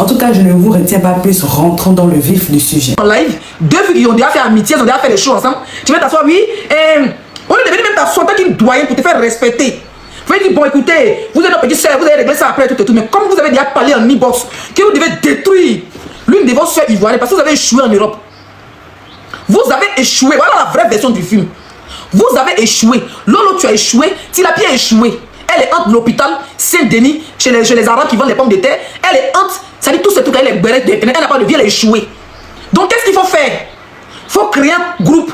tout cas, je ne vous retiens pas plus, rentrons dans le vif du sujet. En live, deux filles qui ont déjà fait amitié, ils ont déjà fait les choses ensemble. Tu vas t'asseoir, oui, on est devenu même t'asseoir en tant qu'une doyenne pour te faire respecter. Vous allez dire, bon écoutez, vous êtes notre petite soeur, vous allez régler ça après tout et tout. Mais comme vous avez déjà parlé en e-box, que vous devez détruire l'une de vos soeurs ivoiriennes parce que vous avez échoué en Europe. Vous avez échoué, voilà la vraie version du film. Vous avez échoué. Lolo, tu as échoué. Tilapia a échoué. Elle est entre l'hôpital Saint-Denis, chez les Arabes qui vendent les pommes de terre. Elle est entre, ça dit tout ce truc, elle est bérette, elle n'a pas de vie, elle a échoué. Donc qu'est-ce qu'il faut faire? Il faut créer un groupe.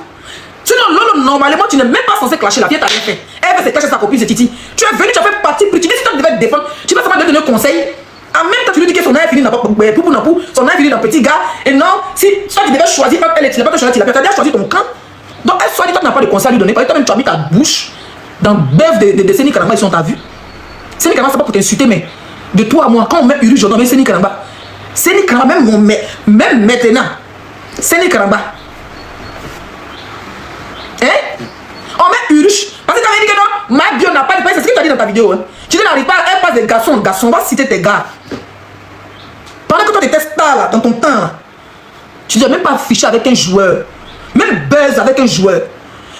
Sinon, Lolo, normalement, tu n'es même pas censé clasher la fille, t'as rien fait. Elle veut se clasher sa copine, c'est Titi. Tu es venu, tu as fait partie, tu dis si tu devais te défendre, tu vas seulement donner un conseil. En même temps, tu lui dis que son âge est fini dans son âge est fini dans petit gars. Et non, si toi tu devais choisir, elle tu n'as pas choisi, tu as déjà choisi ton camp. Donc elle soit dit, toi tu n'as pas de conseil à lui donner. Parce que toi-même tu as mis ta bouche dans le bœuf de Séni Karamba, ils sont ta vue. Séni Karamba, c'est pas pour t'insulter, mais de toi à moi, quand on met Uru Jordan, Séni Karamba, même maintenant, Séni Karamba. Hein? On met Urush. Parce que tu avais dit que non, ma bio n'a pas de paix, c'est ce que tu as dit dans ta vidéo. Hein. Tu dis n'arrive pas, elle passe des garçons, on va citer tes gars. Pendant que toi tu étais star là, dans ton temps là, tu ne dois même pas afficher avec un joueur. Même buzz avec un joueur.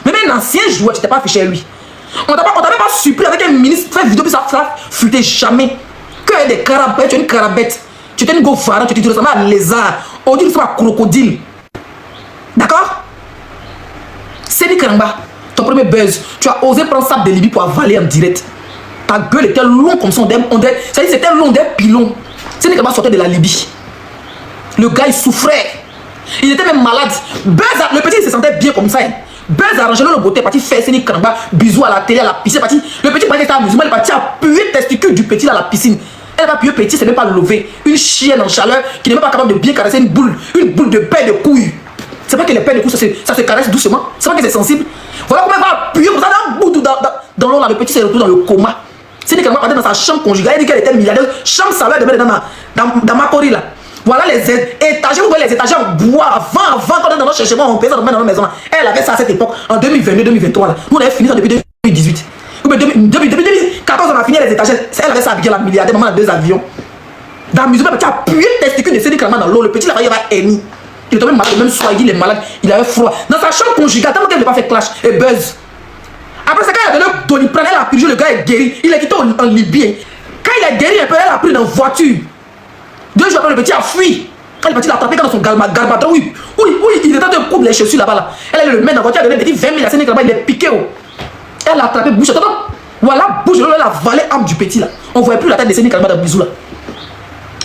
Même un ancien joueur, tu t'es pas affiché à lui. On t'a pas surpris avec un ministre, faire vidéo, puis ça fuitait jamais. Que des carabettes, tu es une carabette. Tu es une gofara, tu te ressembles à un lézard. On dit que tu es un crocodile. D'accord? Séni Karamba, ton premier buzz, tu as osé prendre Sab de Libye pour avaler en direct. Ta gueule était longue comme ça, c'est-à-dire c'était long des pilons. Séni Karamba sortait de la Libye. Le gars il souffrait. Il était même malade. Buzz, le petit il se sentait bien comme ça. Buzz a arrangé le beauté, parti faire Séni Karamba, bisous à la télé, à la piscine. Parti, le petit parlait que musulman, il est parti appuyer le testicule du petit dans la piscine. Elle va appuyer le petit, c'est même pas levé. Une chienne en chaleur qui n'est même pas capable de bien caresser une boule de paix de couilles. C'est pas que les paix de couilles, ça se caresse doucement. C'est pas que c'est sensible. Voilà comment elle va appuyer comme ça dans l'eau là. Le petit s'est retrouvé dans le coma. Séni Karamba partait dans sa chambre conjugale. Elle dit qu'elle était milliardaire. Chambre salaire de mettre dans ma corrie là. Voilà les étagères, vous voyez les étagères en bois. Avant, quand on est dans notre cherchement, on payait ça dans notre maison. Elle avait ça à cette époque, en 2022-2023. Nous, on avait fini ça depuis 2018. Depuis 2014, on a fini les étagères. Elle avait ça avec la milliardaire, maman a 2 avions. Dans la musique, tu as appuyé le testicule de Séni Karamba dans l'eau. Le petit, là, il va émis. Il est tombé malade, même soir, il est malade, il avait froid. Dans sa chambre conjugale, tellement qu'elle n'a pas fait clash et buzz. Après, c'est quand elle a donné Doliprane, elle a pris, le gars est guéri. Il est quitté en Libye. Quand il est guéri un peu, elle a pris dans une voiture. 2 jours après, le petit a fui. Quand le petit l'a attrapé dans son garbaton, oui, il était en train de couper les chaussures là-bas. Là. Elle le met dans la voiture, elle a donné petit 20 000 à Séni Karamba, il est piqué. Oh. Elle l'a attrapé, bouche. Attends, voilà, bouche, elle a avalé l'âme du petit là. On ne voyait plus la tête de Séni Karamba dans le bisou là.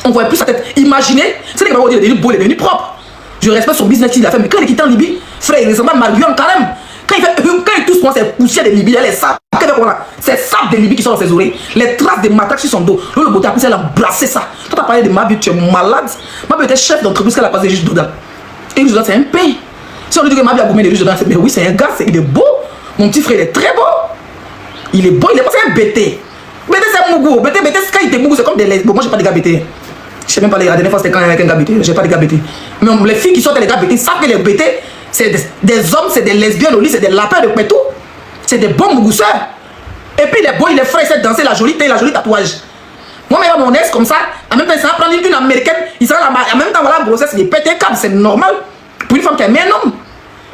On ne voyait plus sa tête. Imaginez, Séni Karamba, il est devenu beau, il est devenu propre. Je respecte son business qu'il a fait, mais quand il est quitté en Libye, frère, il ressemble à Marion carême. Quand il touche ses poussières de Libye, elle est sable. C'est sable de Libye qui sont dans ses oreilles. Les traces de matraques sur son dos. Le beauté a pris, elle a embrassé ça. Toi, tu as parlé de Mabi, tu es malade. Mabi était chef d'entreprise qu'elle a passé juste dedans. Et Riche Dodan, c'est un pain. Si on lui dit que Mabi a gommé de Riche Dodan, mais oui, c'est un gars, il est beau. Mon petit frère, il est très beau. Il est beau, il est pas un BT. BT, c'est Mougou. BT, quand il était Mougou, c'est comme des lesbiennes. Bon, moi, j'ai pas de gars BT. Je sais même pas, la dernière fois c'était quand il y avait un gars BT. J'ai pas de gars BT. Mais les filles qui sortent des gars BT savent que les BT, c'est des hommes, c'est des lesbiennes au lit, c'est des lapins de pétou. C'est des bons mougousseurs. Et puis les boys, les frères, ils savent danser la jolie taille, la jolie tatouage. Moi, mais mon ex comme ça, en même temps, il s'en prendre une américaine, il sera là, en même temps, voilà, grossesse, il est pété câble, c'est normal. Pour une femme qui aime un homme.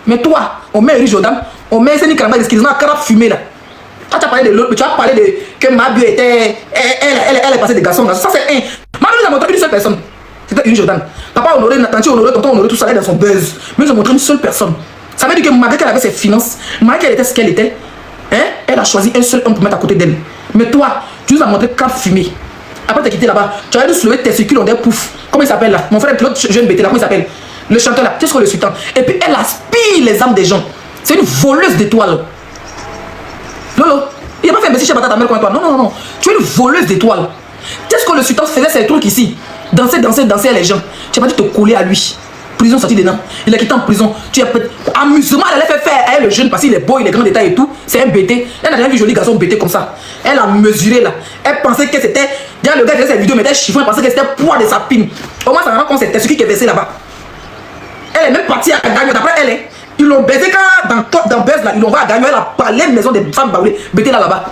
Mais toi, on met Riche Jordan, on met Séni Karamba, excuse-moi, un carabe fumé là. Toi, tu as parlé de l'autre, tu as parlé de que Mabi était. Elle est passée des garçons. Ça, c'est un. Mabi nous a montré une seule personne. C'était Riche Jordan. Papa honoré, Tanti honoré, tonton honoré, tout ça, elle est dans son buzz. Mais ils ont montré une seule personne. Ça veut dire que malgré qu'elle avait ses finances, malgré qu'elle était ce qu'elle était, hein, elle a choisi un seul homme pour mettre à côté d'elle. Mais toi, tu nous as montré cap fumé. Après, tu as quitté là-bas. Tu as dû soulever tes circuits dans des poufs. Comment il s'appelle là? Mon frère, l'autre jeune bêté là, comment il s'appelle? Le chanteur là, qu'est-ce que le sultan? Et puis elle aspire les âmes des gens. C'est une voleuse d'étoiles. Lolo, il n'a pas fait un messie chez Batata Mel comme toi. Non, non, non. Tu es une voleuse d'étoiles. Qu'est-ce que le sultan faisait ces trucs ici? Danser les gens. Tu n'as pas dû te coller à lui. Prison sortie dedans. Il a quitté en prison. Tu as amusement, elle allait faire à elle le jeune parce qu'il est beau, il est grand d'état et tout. C'est un BT. Elle n'a jamais vu joli garçon BT comme ça. Elle a mesuré là. Elle pensait que c'était. Déjà le gars qui faisait cette vidéo mettait chiffon, elle pensait que c'était poids de sa pine. Au moins ça rend compte c'était ce qui est versé là-bas. Elle est même partie à Gagnon. D'après elle, ils l'ont baisé quand dans Buzz là, ils l'ont va à Gagnon. Elle a parlé de maison des femmes baoulées. BT là-bas.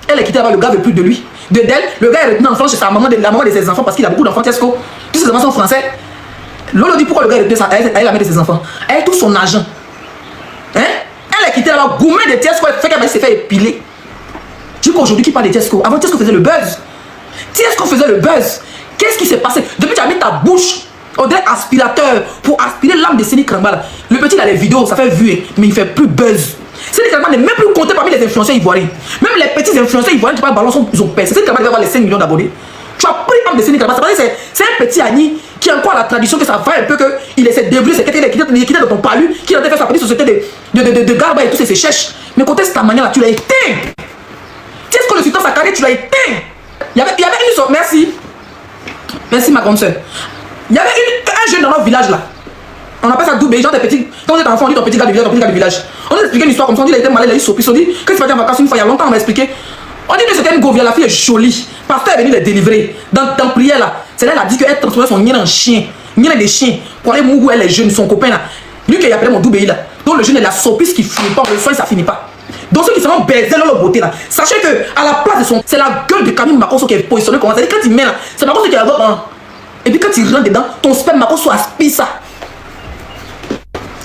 Elle est quittée là-bas, le gars veut plus de lui. d'elle. Le gars est retenu enfant chez sa maman, la maman de ses enfants, parce qu'il a beaucoup d'enfants Tesco. Tous ses enfants sont français. Lolo dit pourquoi le gars est retenu avec la mère de ses enfants. Elle a tout son argent. Hein? Elle a quitté là-bas, gourmet de Tesco, elle fait qu'elle s'est fait épiler. Tu dis qu'aujourd'hui, qui parle de Tesco? Avant, Tesco faisait le buzz. Tesco faisait le buzz. Qu'est-ce qui s'est passé? Depuis que tu as mis ta bouche au dirait aspirateur pour aspirer l'âme de Séni Kramba. Le petit, il a les vidéos, ça fait vu, mais il fait plus buzz. Séni Kramba n'est même plus compté parmi les influenceurs ivoiriens. Même les petits influenceurs ivoiriens qui parlent ballon, ils ont percé. Séni Kramba devait avoir les 5 millions d'abonnés. Tu as pris l'âme de Séni Kramba. C'est un petit Annie qui a encore la tradition que ça va un peu qu'il essaie de débrouiller, c'est quelqu'un qui est dans ton palu, qui a fait sa petite société de garba et tous ces chèches. Mais quand est-ce ta manière là, tu l'as éteint. Qu'est-ce que le sultan sa carrière, tu l'as éteint. Il y avait une sorte, merci ma grande soeur. Il y avait un jeune dans notre village là. On appelle ça double, genre des petits. Quand on est enfant, on dit ton petit gars du village, On nous expliquait une histoire comme ça, on dit il a été malade, il a eu sopi. On dit que tu vas dire en vacances une fois, il y a longtemps, on m'a expliqué. On dit que c'était une govia, la fille est jolie. Pasteur est venu les délivrer. Dans prière là, c'est là elle a dit qu'elle transformait son nien en chien. Nien des chiens. Pour aller mourir, elle est jeune, son copain là. Lui qui a appelé mon double là. Donc le jeune est la sopisse qui finit pas, le soin ça finit pas. Donc ceux qui seront baisés leur beauté là, sachez que à la place de son, c'est la gueule de Camille Makosso qui est positionnée comme ça. C'est-à-dire quand il met là, c'est Makosso qui a hein. Et puis quand il rentre dedans, ton sperme Makosso aspire ça.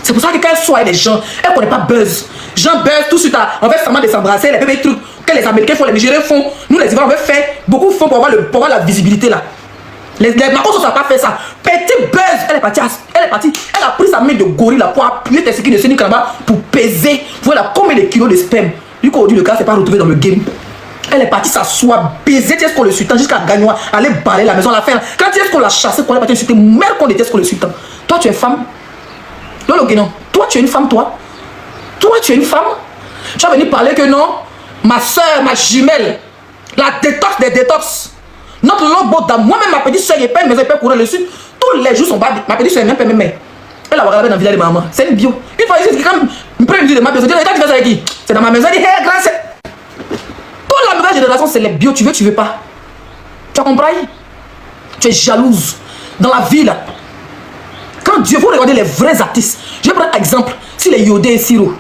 C'est pour ça que quand elle soit des gens, elle connaît pas buzz. Gens buzz tout de suite, on fait seulement de s'embrasser, les bébés trucs que les Américains font, les Nigériens font, nous les Ivoiriens on veut faire, beaucoup font pour avoir la visibilité là. Les Makosso ça pas fait ça. Petit buzz, elle est partie, elle a pris sa main de gorille là pour appuyer tes séquelles de Séni Kramba pour peser. Voilà combien de kilos de sperme. Du coup, le gars s'est pas retrouvé dans le game. Elle est partie s'asseoir, baiser Tesco le sultan jusqu'à Gagnoa, aller balayer la maison à la fin. Quand Tesco l'a chassé, qu'on est parti insulter, mère qu'on était Tesco le sultan. Toi tu es femme. Lolo Guénon, toi tu es une femme, toi. Toi tu es une femme. Tu vas venir parler que non, ma soeur, ma jumelle, la détox des détox. Notre lobo d'amour, moi-même ma petite soeur, elle paye mes épées courir le sud. Tous les jours sont bas. Ma petite soeur, elle même paye. Elle a regardé dans le village de maman. C'est une bio. Une fois ici, quand une première visite de ma maison, je dis, tu fais ça avec qui? C'est dans ma maison. Elle dit, hé, grand, c'est. Toute la nouvelle génération, c'est les bio. Tu veux pas. Tu as compris? Tu es jalouse. Dans la vie, là. Quand Dieu, vous regardez les vrais artistes. Je vais prendre un exemple. Si les Yodé et Siro,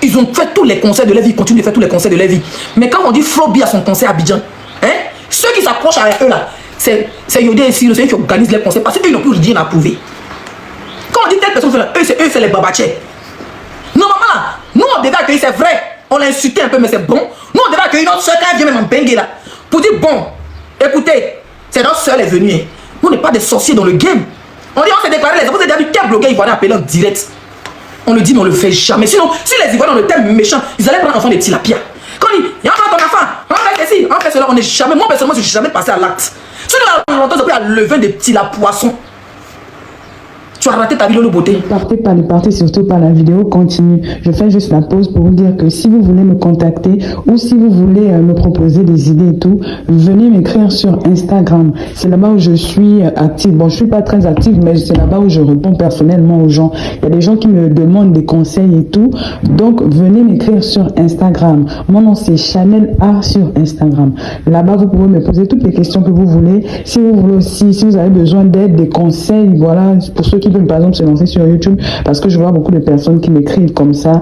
ils ont fait tous les concerts de leur vie, ils continuent de faire tous les concerts de leur vie. Mais quand on dit Flobi à son concert à Abidjan, hein? Ceux qui s'approchent avec eux là, c'est Yodé et Siro, c'est eux qui organisent les concerts parce qu'ils n'ont plus rien à prouver. Quand on dit telle personne, eux c'est les babachés. Normalement là, nous on devait accueillir, c'est vrai, on l'a insulté un peu, mais c'est bon. Nous on devait accueillir notre soeur quand elle vient même en bengue là, pour dire bon, écoutez, c'est notre soeur, elle est venue. Hein. Nous on n'est pas des sorciers dans le game. On dit on s'est déclaré les enfants, c'est-à-dire quel blogueur ivoirien appelé en direct. On le dit, mais on le fait jamais. Sinon, si les Ivoiriens étaient méchants, ils allaient prendre l'enfant des tilapia. Quand on dit, il y a encore ton enfant, on fait ceci, on fait cela, on n'est jamais, moi personnellement, je ne suis jamais passé à l'acte. Si nous avons longtemps, ça peut à lever des petits la poisson. Tu as raté ta vidéo de beauté. Ne partez surtout pas, la vidéo continue. Je fais juste la pause pour vous dire que si vous voulez me contacter ou si vous voulez me proposer des idées et tout, venez m'écrire sur Instagram. C'est là-bas où je suis active. Bon, je suis pas très active, mais c'est là-bas où je réponds personnellement aux gens. Il y a des gens qui me demandent des conseils et tout. Donc, venez m'écrire sur Instagram. Mon nom, c'est Chanel A sur Instagram. Là-bas, vous pouvez me poser toutes les questions que vous voulez. Si vous voulez aussi, si vous avez besoin d'aide, des conseils, voilà, pour ceux qui par exemple se lancer sur YouTube, parce que je vois beaucoup de personnes qui m'écrivent comme ça.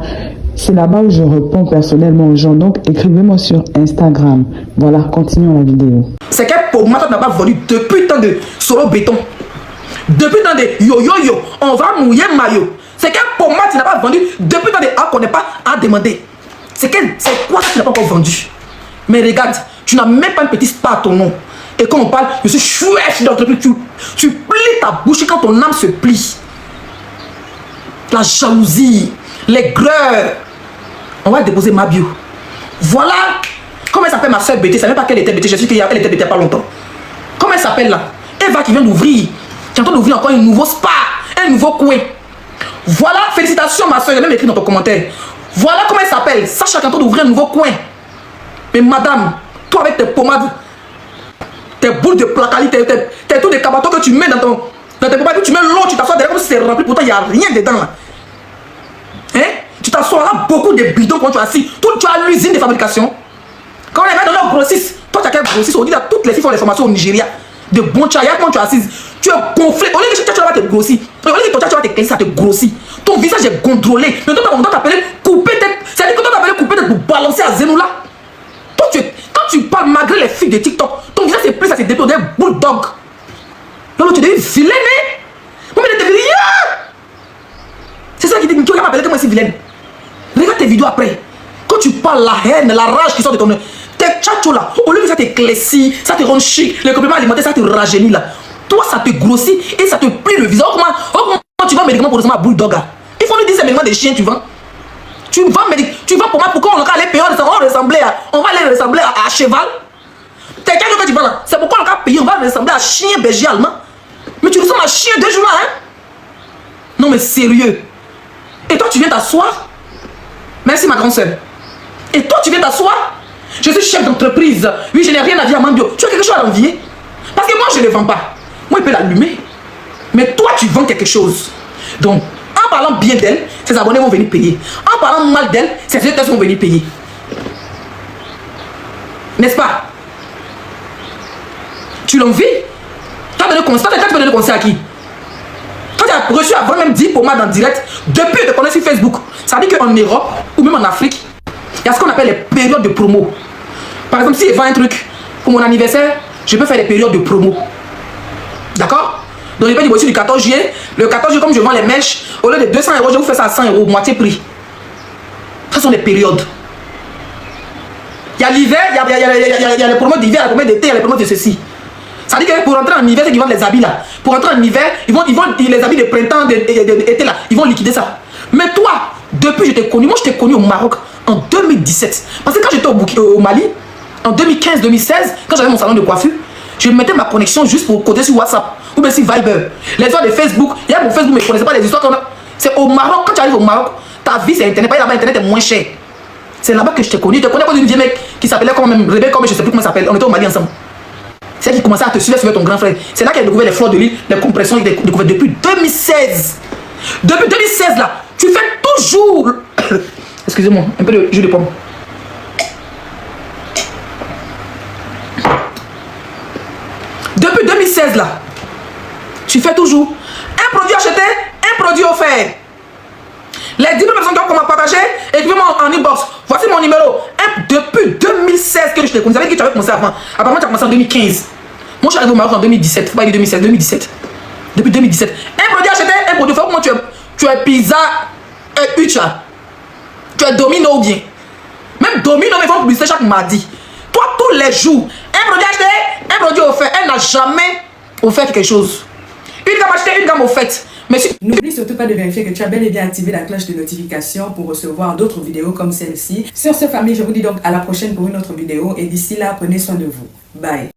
C'est là-bas où je réponds personnellement aux gens. Donc écrivez-moi sur Instagram. Voilà, continuons la vidéo. C'est quel pommade n'a pas vendu depuis tant de solo béton, depuis tant de yo on va mouiller maillot. C'est quel pommade n'a pas vendu depuis tant de A qu'on n'est pas à demander. C'est quoi ça qui n'a pas encore vendu? Mais regarde, tu n'as même pas une petite star à ton nom. Et quand on parle, je suis chouette d'entreprise, tu plies ta bouche quand ton âme se plie. La jalousie, les greurs. On va déposer ma bio. Voilà. Comment elle s'appelle ma soeur Bété? Je ne savais pas qu'elle était Bété. Je sais qu'elle était Bété il n'y a pas longtemps. Comment elle s'appelle là? Eva qui vient d'ouvrir. Qui est en train d'ouvrir encore un nouveau spa. Un nouveau coin. Voilà. Félicitations ma soeur. J'ai même écrit dans ton commentaire. Voilà comment elle s'appelle. Sacha qui est en train d'ouvrir un nouveau coin. Mais madame, toi avec tes pommades, tes boules de placali, tes tous des cabatos que tu mets dans tes pommades, tu mets l'eau, tu t'assois derrière comme si c'est rempli, pourtant il n'y a rien dedans là. Hein? Tu t'assois là, beaucoup de bidons quand tu es assis. Tu as l'usine de fabrication. Quand on les met dans leur grossiste, toi tu as quel grossiste? On dit là, toutes les filles font les formations au Nigeria. De bon chaya, quand tu es assise, tu es gonflé. Au lieu que tu vas te grossir, au lieu que ton tu vas te caler, ça te grossit. Ton visage est contrôlé. Mais toi, on doit t'appeler couper tête. C'est-à-dire que toi, t'appeler couper tête pour balancer à Zenoula. Toi, quand tu parles malgré les filles de TikTok, ton visage c'est plus ça, c'est dépôt d'un bulldog. Non, tu deviens vilaine, hein? Moi, mais t'es rien. C'est ça qui dit, tu vas m'appeler que moi, c'est vilaine. Regarde tes vidéos après. Quand tu parles, la haine, la rage qui sort de ton œil, tes tchatchos là, au lieu que ça t'éclaircit, ça te rend chic, les compléments alimentaires, ça te rajeunit là. Toi, ça te grossit et ça te plie le visage. Comment tu vends médicaments pour ressembler à bulldog? Il faut nous dire ces médicaments des chiens, tu vends. Tu vends pour moi, pourquoi on va aller payer, on va aller ressembler à cheval. Tes tchatchos que tu vends là, c'est pourquoi on va payer, on va ressembler à chien berger allemand. Mais tu ressembles à chien 2 jours là, hein? Non mais sérieux. Et toi, tu viens t'asseoir? Merci ma grande soeur. Et toi, tu viens t'asseoir? Je suis chef d'entreprise. Oui, je n'ai rien à dire à Mambio. Tu as quelque chose à l'envier? Parce que moi, je ne le vends pas. Moi, il peut l'allumer. Mais toi, tu vends quelque chose. Donc, en parlant bien d'elle, ses abonnés vont venir payer. En parlant mal d'elle, ses éditeurs vont venir payer. N'est-ce pas? Tu l'envies? Tu as donné le conseil à qui? Quand tu as reçu avant même 10 pommades en direct, depuis que tu connais sur Facebook, ça veut dire qu'en Europe ou même en Afrique, il y a ce qu'on appelle les périodes de promo. Par exemple, si je vends un truc pour mon anniversaire, je peux faire des périodes de promo. D'accord? Donc je peux dire aussi du 14 juillet. Le 14 juillet, comme je vends les mèches, au lieu de 200 €, je vous fais ça à 100 €, moitié prix. Ce sont des périodes. Il y a l'hiver, il y a les promos d'hiver, les promos d'été, il y a les promos de ceci. Ça veut dire que pour rentrer en hiver, c'est qu'ils vendent les habits là. Pour rentrer en hiver, ils vont les habits de printemps, d'été là, ils vont liquider ça. Mais toi, depuis que je t'ai connu, moi je t'ai connu au Maroc en 2017. Parce que quand j'étais au Mali, en 2015-2016, quand j'avais mon salon de coiffure, je mettais ma connexion juste pour coder sur WhatsApp ou bien sur Viber. Les histoires de Facebook, il y a mon Facebook, mais je ne connaissais pas les histoires qu'on a. C'est au Maroc, quand tu arrives au Maroc, ta vie c'est Internet. Là-bas, Internet est moins cher. C'est là-bas que je t'ai connu. Je te connais pas d'une vieille mec qui s'appelait quand même Rebecca, comme je ne sais plus comment ça s'appelle. On était au Mali ensemble. C'est elle qui commençait à te suivre ton grand frère. C'est là qu'elle a découvert les fleurs de l'île, les compressions, il a découvert depuis 2016. Depuis 2016 là, tu fais toujours. Excusez-moi, un peu de jus de pomme. Depuis 2016 là, tu fais toujours un produit acheté, un produit offert. Les 10 000 personnes qui ont partagé, écrivez-moi en inbox. Voici mon numéro. Depuis 2016 que je t'ai connu. Vous savez que tu avais commencé avant. Apparemment, tu as commencé en 2015. Moi, je suis arrivé au Maroc en 2017. Faut pas dire 2016, 2017. Depuis 2017. Un produit acheté, un produit offert. Comment tu es pizza et Ucha. Tu es Domino ou bien. Même Domino, ils font publicité chaque mardi. Toi, tous les jours, un produit acheté, un produit offert. Elle n'a jamais offert quelque chose. Une gamme achetée, une gamme offerte. N'oublie surtout pas de vérifier que tu as bel et bien activé la cloche de notification pour recevoir d'autres vidéos comme celle-ci. Sur ce, famille, je vous dis donc à la prochaine pour une autre vidéo. Et d'ici là, prenez soin de vous. Bye.